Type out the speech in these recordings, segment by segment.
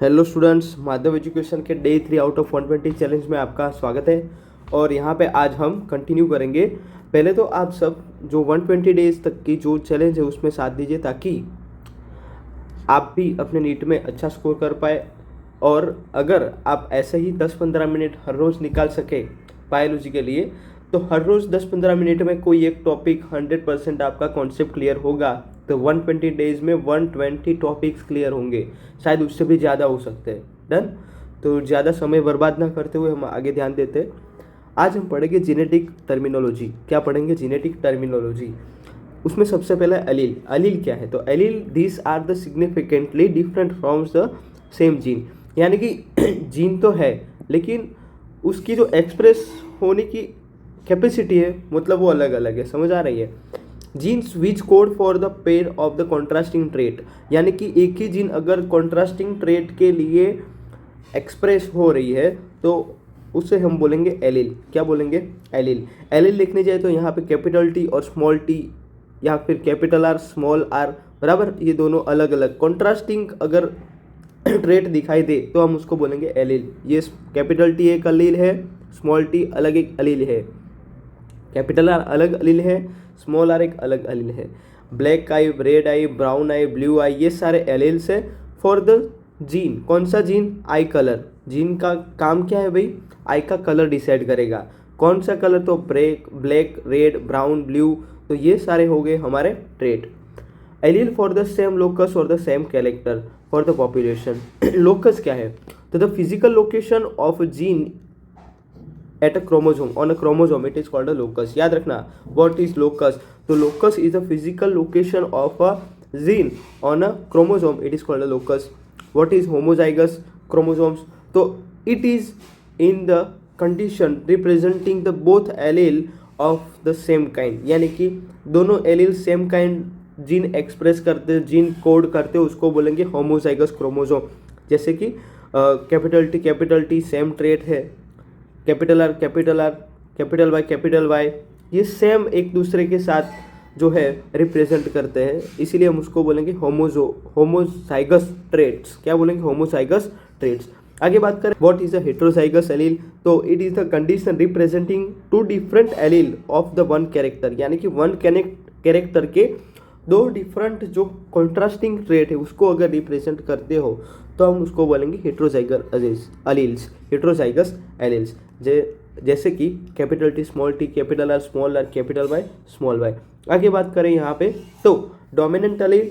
Hello students, Madhav education के day 3 out of 120 challenge में आपका स्वागत है। और यहाँ पे आज हम कंटिन्यू करेंगे। पहले तो आप सब जो 120 डेज तक की जो चैलेंज है उसमें साथ दीजिए ताकि आप भी अपने नीट में अच्छा स्कोर कर पाए। और अगर आप ऐसे ही 10-15 मिनट हर रोज़ निकाल सके बायोलॉजी के लिए, तो हर रोज़ 10-15 मिनट में कोई एक टॉपिक 100% आपका कॉन्सेप्ट क्लियर होगा तो 120 डेज में 120 टॉपिक्स क्लियर होंगे, शायद उससे भी ज़्यादा हो सकते हैं। डन। तो ज़्यादा समय बर्बाद ना करते हुए हम आगे ध्यान देते हैं। आज हम पढ़ेंगे जेनेटिक टर्मिनोलॉजी। क्या पढ़ेंगे? Genetic terminology. उसमें सबसे पहला एलील। एलील क्या है? तो allele this are the significantly different from the same gene, यानी कि जीन तो है लेकिन उसकी जो एक्सप्रेस होने की कैपेसिटी है मतलब वो अलग अलग है। समझ आ रही है? Jeans which code for the pair of the contrasting trait, यानी कि एक ही जीन अगर कॉन्ट्रास्टिंग ट्रेट के लिए एक्सप्रेस हो रही है तो उसे हम बोलेंगे एलील। क्या बोलेंगे? एलील। एलील लिखने जाए तो यहाँ पे कैपिटल टी और स्मॉल टी या फिर कैपिटल आर स्मॉल आर बराबर, ये दोनों अलग अलग कॉन्ट्रास्टिंग अगर ट्रेट दिखाई दे तो हम उसको बोलेंगे एलील। ये कैपिटल टी एक एलील है, स्मॉल टी अलग एक एलील है, कैपिटल आर अलग एलील है, स्मॉल आर एक अलग एलील है। ब्लैक आई, रेड आई, ब्राउन आई, ब्लू आई, ये सारे एलील्स है फॉर द जीन। कौन सा जीन? आई कलर। जीन का काम क्या है भाई? आई का कलर डिसाइड करेगा। कौन सा कलर? तो ब्लैक, रेड, ब्राउन, ब्लू। तो ये सारे हो गए हमारे trait. Allele for the same locus और the same character for the population. Locus क्या है? तो the physical location of gene at a chromosome, on a chromosome, it is called a locus. याद रखना, what is locus? तो locus is the physical location of a gene on a chromosome, it is called a locus. What is homozygous chromosomes? तो it is in the condition representing the both allele of the same kind, यानी कि दोनों allele same kind gene express करते, gene code करते, उसको बोलेंगे homozygous chromosome. जैसे कि कैपिटल टी सेम ट्रेट है, कैपिटल आर, कैपिटल वाई, ये सेम एक दूसरे के साथ जो है रिप्रेजेंट करते हैं, इसीलिए हम उसको बोलेंगे होमोजाइगस ट्रेट्स। क्या बोलेंगे? Homozygous traits. आगे बात करें what is a heterozygous allele, तो it is the condition representing two different allele of the one character, यानी कि वन कैरेक्टर के दो डिफरेंट जो कॉन्ट्रास्टिंग ट्रेट है उसको अगर रिप्रेजेंट करते हो तो हम उसको बोलेंगे हेट्रोजाइगस एलील्स, हेट्रोजाइगस एलील्स। जैसे कि capital T small T, capital R small R, capital Y small Y. आगे बात करें यहाँ पे तो डोमिनेंट एलील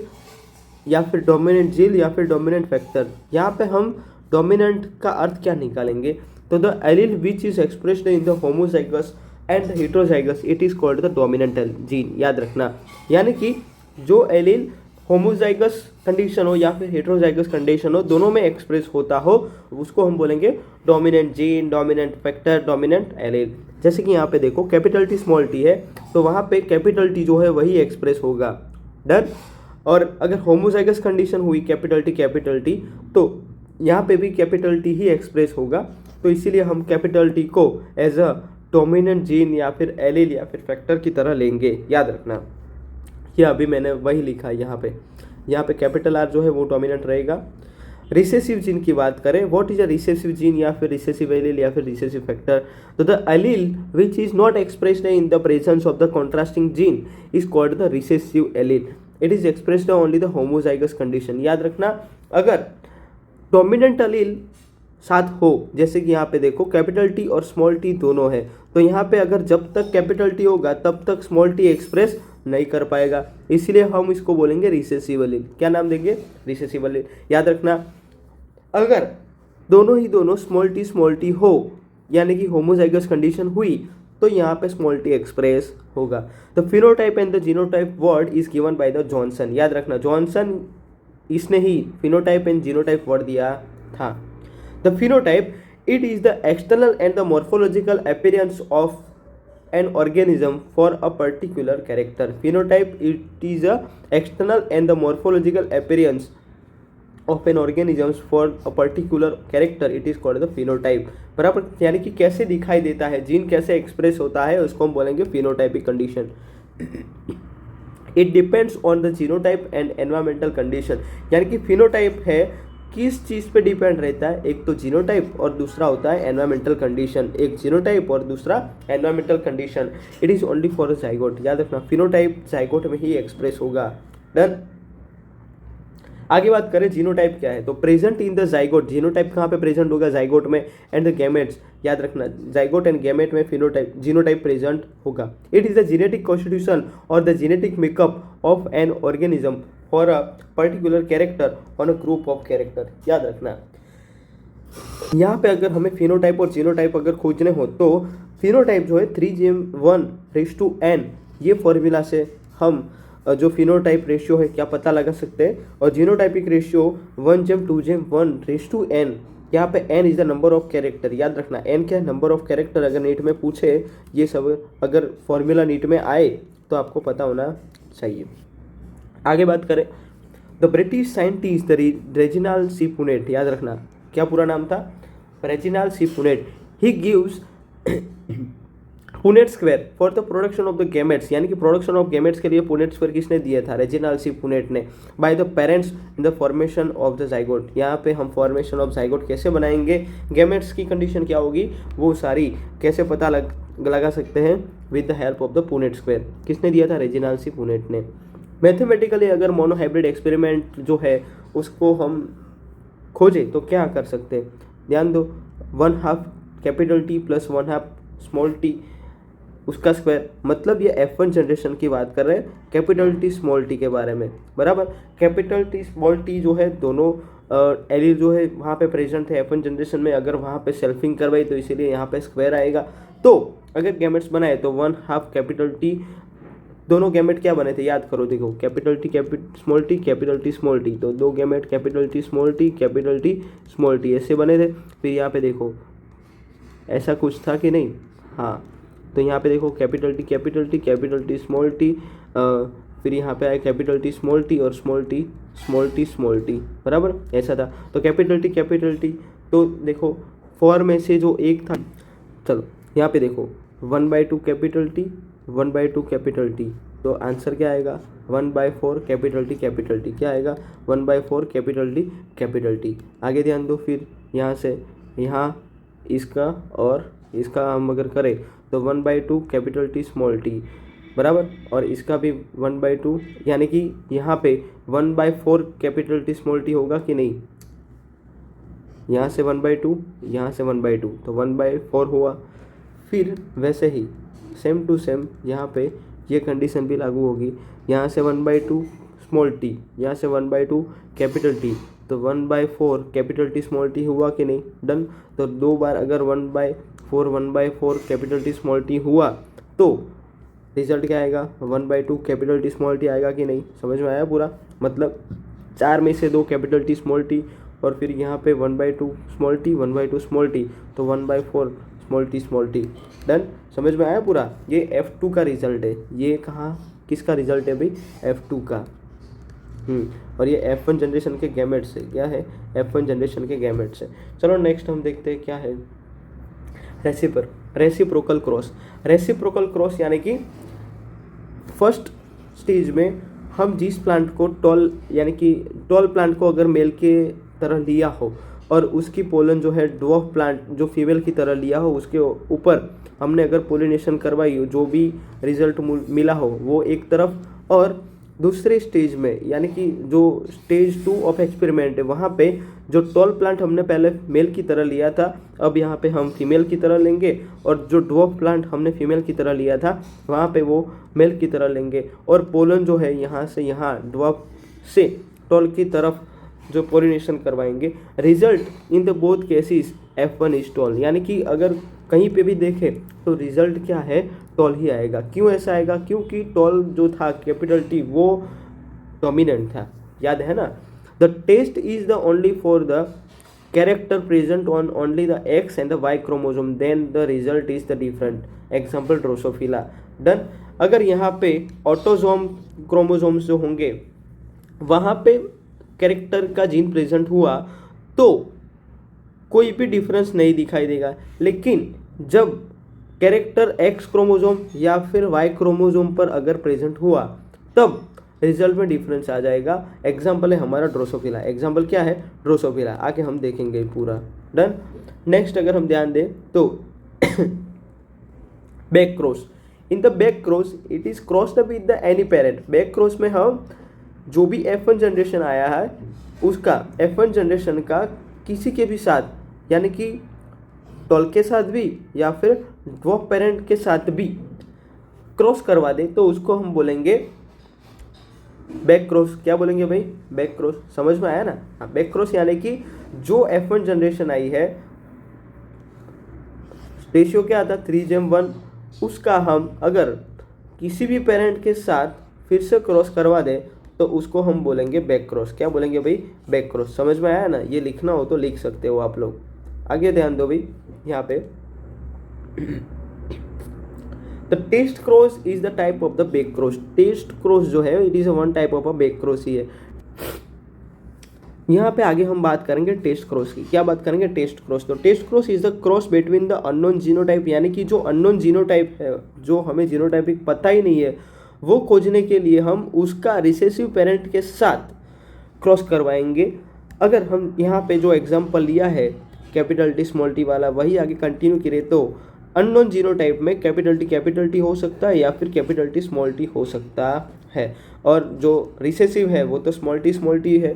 या फिर डोमिनेंट जीन या फिर डोमिनेंट फैक्टर। यहाँ पे हम डोमिनेंट का अर्थ क्या निकालेंगे? तो the allele which is expressed in the homozygous and the heterozygous it is called the dominant gene. याद रखना, यानी कि जो एलील होमोजाइगस कंडीशन हो या फिर हेट्रोजाइगस कंडीशन हो, दोनों में एक्सप्रेस होता हो, उसको हम बोलेंगे dominant gene, dominant factor, dominant allele. जैसे कि यहाँ पे देखो कैपिटल टी स्मॉल टी है तो वहाँ पे कैपिटल टी जो है वही एक्सप्रेस होगा। डन। और अगर होमोजाइगस कंडीशन हुई कैपिटल टी तो यहाँ पे भी कैपिटल टी ही एक्सप्रेस होगा। तो इसीलिए हम कैपिटल टी को एज अ डोमिनेंट जीन या फिर एलील या फिर फैक्टर की तरह लेंगे। याद रखना, ये अभी मैंने वही लिखा है यहाँ पे कैपिटल आर जो है वो डोमिनेंट रहेगा। रिसेसिव जीन की बात करें, what is a recessive gene या फिर रिसेसिव एलील या फिर रिसेसिव फैक्टर, तो the allele which is not expressed in the presence of the contrasting gene is called the recessive allele. It is expressed only the homozygous condition. याद रखना, अगर dominant allele साथ हो, जैसे कि यहाँ पे देखो कैपिटल टी और स्मॉल टी दोनों है, तो यहाँ पे अगर जब तक कैपिटल टी होगा तब तक स्मॉल टी एक्सप्रेस नहीं कर पाएगा, इसलिए हम इसको बोलेंगे रिसेसिव एलील। क्या नाम देंगे? Recessive allele. याद रखना, अगर दोनों स्मॉल टी हो यानी कि होमोजाइगस कंडीशन हुई तो यहाँ पे स्मॉल टी एक्सप्रेस होगा। The phenotype and the genotype word is given by the Johnson. याद रखना, जॉनसन इसने ही फिनोटाइप एंड जीनोटाइप वर्ड दिया था। The phenotype it is the external and the morphological appearance of an organism for a particular character. Phenotype, it is a external and the morphological appearance of an organism for a particular character. It is called the phenotype. बराबर, यानी कि कैसे दिखाई देता है, gene कैसे express होता है, उसको हम बोलेंगे phenotypic condition. It depends on the genotype and environmental condition. यानी कि phenotype है किस चीज़ पे डिपेंड रहता है, एक तो जीनोटाइप और दूसरा होता है एनवायरमेंटल कंडीशन। एक जीनोटाइप और दूसरा environmental condition. It is only for zygote, याद रखना फिनोटाइप जाइगोट में ही एक्सप्रेस होगा। डन। आगे बात करें जीनोटाइप क्या है, तो present in the zygote, genotype कहाँ पे प्रेजेंट होगा, जाइगोट में, एंड द गैमेट्स, याद रखना जाइगोट एंड गैमेट में फिनोटाइप जीनोटाइप प्रेजेंट होगा। It is the genetic constitution और the genetic makeup of an organism for a particular character on a group of character, याद रखना। यहाँ पे अगर हमें फिनोटाइप और जीनोटाइप अगर खोजने हो तो फिनोटाइप जो है 3:1:n, ये फॉर्मूला से हम जो फिनोटाइप रेशियो है क्या पता लगा सकते हैं, और जीनोटाइपिक रेशियो 1:2:1:n। यहाँ पे n is the number of character, याद रखना n क्या है, नंबर ऑफ कैरेक्टर। अगर नीट में पूछे ये सब, अगर फॉर्मूला नीट में आए तो आपको पता होना चाहिए। आगे बात करें, the British scientist Reginald C Punnett, याद रखना क्या पूरा नाम था, Reginald C Punnett. He gives Punnett square for the production of the gametes, यानी कि प्रोडक्शन ऑफ गैमेट्स के लिए पुनेट स्क्वायर किसने दिया था, रेजिनाल्ड सी पुनेट ने, by the parents in the formation of the zygote. यहाँ पे हम फॉर्मेशन ऑफ जाइगोट कैसे बनाएंगे, गैमेट्स की कंडीशन क्या होगी, वो सारी कैसे पता लगा सकते हैं, with the help of the Punnett square. किसने दिया था, रेजिनाल्ड सी पुनेट ने। मैथमेटिकली अगर मोनोहाइब्रिड एक्सपेरिमेंट जो है उसको हम खोजे तो क्या कर सकते हैं, ध्यान दो, 1/2 capital T plus 1/2 small t उसका स्क्वायर, मतलब ये F1 जनरेशन की बात कर रहे हैं, कैपिटल T स्मॉल t के बारे में, बराबर। कैपिटल T स्मॉल t जो है दोनों एलिल जो है वहाँ पे प्रेजेंट है F1 जनरेशन में, अगर वहाँ पे सेल्फिंग करवाई तो इसीलिए यहाँ पे स्क्वायर आएगा। तो अगर गैमेट्स बनाए तो 1/2 कैपिटल T, दोनों गैमेट क्या बने थे याद करो, देखो capital T small t capital T small t, तो दो gamete capital T small t capital T small t ऐसे बने थे। फिर यहाँ पे देखो ऐसा कुछ था कि नहीं, हाँ, तो यहाँ पे देखो capital T capital T small t, फिर यहाँ पे आया कैपिटल T स्मॉल t और स्मॉल t स्मॉल t, बराबर ऐसा था। तो कैपिटल T, तो देखो 4 में से जो एक था, चलो यहाँ पे देखो 1/2 कैपिटल T 1/2 कैपिटल T, तो आंसर क्या आएगा 1/4 कैपिटल T क्या आएगा 1/4 कैपिटल T। आगे ध्यान दो, फिर यहाँ से यहाँ इसका और इसका हम अगर करें तो 1/2 कैपिटल T स्मॉल t, बराबर, और इसका भी 1/2, यानी कि यहाँ पे 1/4 कैपिटल T स्मॉल t होगा कि नहीं, यहाँ से 1/2 यहाँ से 1/2, तो 1/4 हुआ। फिर वैसे ही सेम टू सेम यहाँ पे ये कंडीशन भी लागू होगी, यहाँ से 1/2 स्मॉल t, यहाँ से 1/2 कैपिटल T, तो 1/4 कैपिटल T स्मॉल t हुआ कि नहीं, डन। तो दो बार अगर 1/4 कैपिटल T स्मॉल t हुआ तो रिजल्ट क्या आएगा 1/2 कैपिटल T स्मॉल t आएगा कि नहीं, समझ में आया पूरा, मतलब 4 में से 2 कैपिटल T स्मॉल t, और फिर यहाँ पे 1/2 स्मॉल t 1/2 स्मॉल t, तो 1/4 स्मॉल t, डन। समझ में आया पूरा, ये F2 का रिजल्ट है, ये कहाँ किसका रिजल्ट है भाई, F2 का। और ये F1 जनरेशन के गैमेट से, क्या है F1 जनरेशन के गैमेट से। चलो नेक्स्ट हम देखते हैं क्या है, रेसिप्रोकल क्रॉस, यानी कि फर्स्ट स्टेज में हम जिस प्लांट को टॉल प्लांट को अगर मेल के तरह लिया हो और उसकी पोलन जो है ड्वार्फ प्लांट जो फीमेल की तरह लिया हो, उसके ऊपर हमने अगर पोलिनेशन करवाई हो, जो भी रिजल्ट मिला हो वो एक तरफ, और दूसरे स्टेज में यानी कि जो स्टेज 2 ऑफ एक्सपेरिमेंट है वहाँ पे जो टॉल प्लांट हमने पहले मेल की तरह लिया था, अब यहाँ पे हम फीमेल की तरह लेंगे, और जो ड्वार्फ प्लांट हमने फीमेल की तरह लिया था वहाँ पे वो मेल की तरह लेंगे, और पोलन जो है यहाँ से यहाँ ड्वार्फ से टॉल की तरफ जो पोलिनेशन करवाएंगे। Result in the both cases F1 is tall, यानी कि अगर कहीं पे भी देखें तो रिजल्ट क्या है, टॉल ही आएगा। क्यों ऐसा आएगा, क्योंकि टॉल जो था कैपिटल T वो डोमिनेंट था, याद है ना। The test is the only for the character present on only the X and the Y chromosome, then the result is the different, example Drosophila, done. अगर यहाँ पे ऑटोसोम क्रोमोसोम्स जो होंगे वहाँ पे कैरेक्टर का जीन प्रेजेंट हुआ तो कोई भी डिफरेंस नहीं दिखाई देगा, लेकिन जब कैरेक्टर X क्रोमोसोम या फिर Y क्रोमोसोम पर अगर प्रेजेंट हुआ तब रिजल्ट में डिफरेंस आ जाएगा। एग्जाम्पल है हमारा ड्रोसोफिला, एग्जाम्पल क्या है ड्रोसोफिला, आगे हम देखेंगे पूरा। डन। नेक्स्ट अगर हम ध्यान दें तो back cross, in the back cross it is crossed with the any parent. Back cross में हम जो भी F1 जनरेशन आया है उसका F1 जनरेशन का किसी के भी साथ यानी कि टॉल के साथ भी या फिर ड्वार्फ पेरेंट के साथ भी क्रॉस करवा दे तो उसको हम बोलेंगे बैक क्रॉस। क्या बोलेंगे भाई? Back cross. समझ में आया ना? हाँ, बैक क्रॉस यानी कि जो F1 जनरेशन आई है, रेशियो क्या आता 3:1, उसका हम अगर किसी भी पेरेंट के साथ फिर से क्रॉस करवा दे तो उसको हम बोलेंगे बैक क्रॉस। क्या बोलेंगे भाई? Back cross. समझ में आया ना? ये लिखना हो तो लिख सकते हो आप लोग। आगे ध्यान दो भाई, यहाँ पे the test cross is the type of the back cross. Test cross जो है it is one type of a back cross ही है। यहाँ पे आगे हम बात करेंगे टेस्ट क्रॉस की। क्या बात करेंगे? Test cross. तो test cross is the cross between the unknown genotype, यानी कि जो अननोन जीनोटाइप है, जो हमें जीनोटाइपिक पता ही नहीं है, वो खोजने के लिए हम उसका रिसेसिव पेरेंट के साथ क्रॉस करवाएंगे। अगर हम यहाँ पे जो एग्जांपल लिया है कैपिटल टी स्मॉल टी वाला, वही आगे कंटिन्यू करें तो अननोन जीनोटाइप में कैपिटल टी हो सकता है या फिर कैपिटल टी स्मॉल टी हो सकता है, और जो रिसेसिव है वो तो स्मॉल टी है।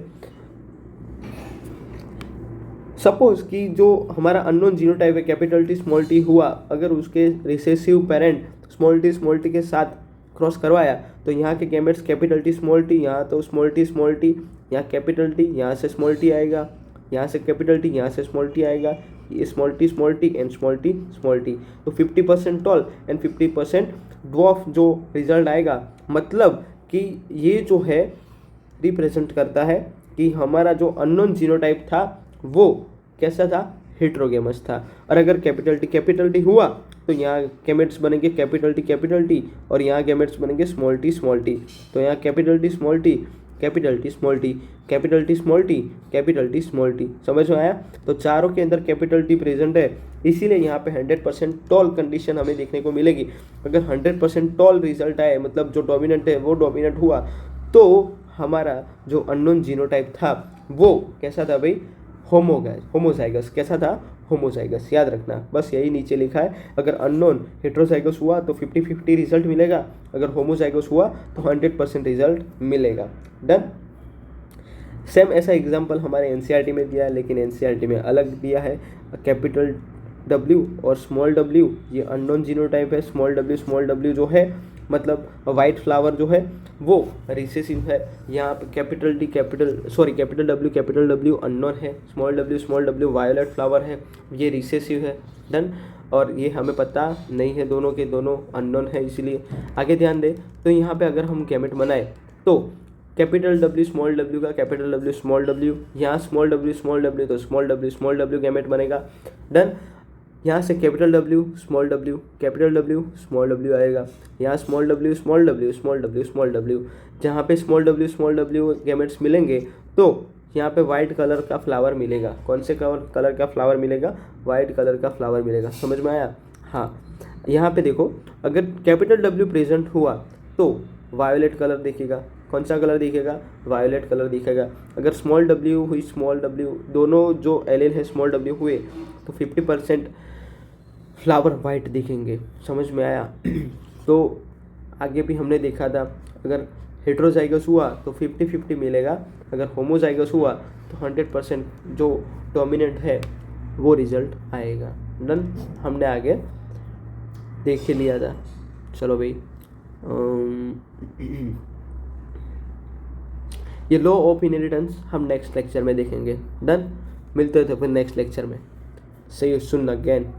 सपोज कि जो हमारा अननोन जीनोटाइप है कैपिटल टी स्मॉल टी हुआ, अगर उसके रिसेसिव पेरेंट स्मॉल टी के साथ क्रॉस करवाया तो यहाँ के गैमेट्स कैपिटल टी, यहाँ तो स्मॉल टी, यहाँ कैपिटल टी, यहाँ से स्मॉल टी आएगा, यहाँ से कैपिटल टी, यहाँ से स्मॉल टी आएगा, ये small T and small T. तो 50% टॉल एंड 50% ड्वार्फ जो रिजल्ट आएगा, मतलब कि ये जो है रिप्रेजेंट करता है कि हमारा जो जीनोटाइप था वो कैसा था? हेट्रोगेमस था। और अगर कैपिटल टी हुआ तो यहाँ गैमेट्स बनेंगे कैपिटल टी और यहाँ गैमेट्स बनेंगे स्मॉल टी। तो यहाँ capital T small T, capital T small T, capital T small T, capital T small T. समझ में आया? तो चारों के अंदर कैपिटल टी प्रेजेंट है, इसीलिए यहाँ पे 100% टॉल कंडीशन हमें देखने को मिलेगी। अगर 100% टॉल रिजल्ट आए, मतलब जो डोमिनेंट है वो डोमिनेंट हुआ, तो हमारा जो अननोन जीनोटाइप था वो कैसा था भाई? होमोजाइगस। कैसा था? होमोजाइगस। याद रखना, बस यही नीचे लिखा है। अगर अननोन हेट्रोजाइगस हुआ तो 50-50 रिजल्ट मिलेगा, अगर होमोजाइगस हुआ तो 100% रिजल्ट मिलेगा। डन। सेम ऐसा एग्जांपल हमारे एनसीईआरटी में दिया है, लेकिन एनसीईआरटी में अलग दिया है। कैपिटल W और स्मॉल w, ये अननोन जीनोटाइप है। स्मॉल w जो है मतलब वाइट फ्लावर जो है वो रिसेसिव है। यहाँ पे कैपिटल W अननोन है, स्मॉल w वायोलेट फ्लावर है, ये रिसेसिव है। डन। और ये हमें पता नहीं है, दोनों के दोनों अननोन है। इसलिए आगे ध्यान दें तो यहाँ पे अगर हम गैमेट बनाए तो कैपिटल W स्मॉल w का कैपिटल W स्मॉल w, यहाँ स्मॉल w तो स्मॉल w गैमेट बनेगा। डन। यहाँ से कैपिटल W स्मॉल w आएगा, यहाँ स्मॉल w स्मॉल w। जहाँ पे स्मॉल w गैमेट्स मिलेंगे तो यहाँ पे वाइट कलर का फ्लावर मिलेगा। कौन से कलर का फ्लावर मिलेगा? वाइट कलर का फ्लावर मिलेगा। समझ में आया? हाँ। यहाँ पे देखो, अगर कैपिटल W प्रेजेंट हुआ तो वायोलेट कलर दिखेगा। कौन सा कलर दिखेगा? वायोलेट कलर दिखेगा। अगर स्मॉल w हुई, स्मॉल w, दोनों जो एलेल है स्मॉल w हुए तो 50% फ्लावर वाइट दिखेंगे। समझ में आया? तो आगे भी हमने देखा था, अगर हेट्रोजाइगस हुआ तो 50-50 मिलेगा, अगर होमोजाइगस हुआ तो 100% जो डोमिनेंट है वो रिजल्ट आएगा। डन। हमने आगे देख के लिया था। चलो भाई, ये लॉ ऑफ इनहेरिटेंस हम नेक्स्ट लेक्चर में देखेंगे। डन। मिलते थे फिर नेक्स्ट लेक्चर में। सी यू सून अगेन।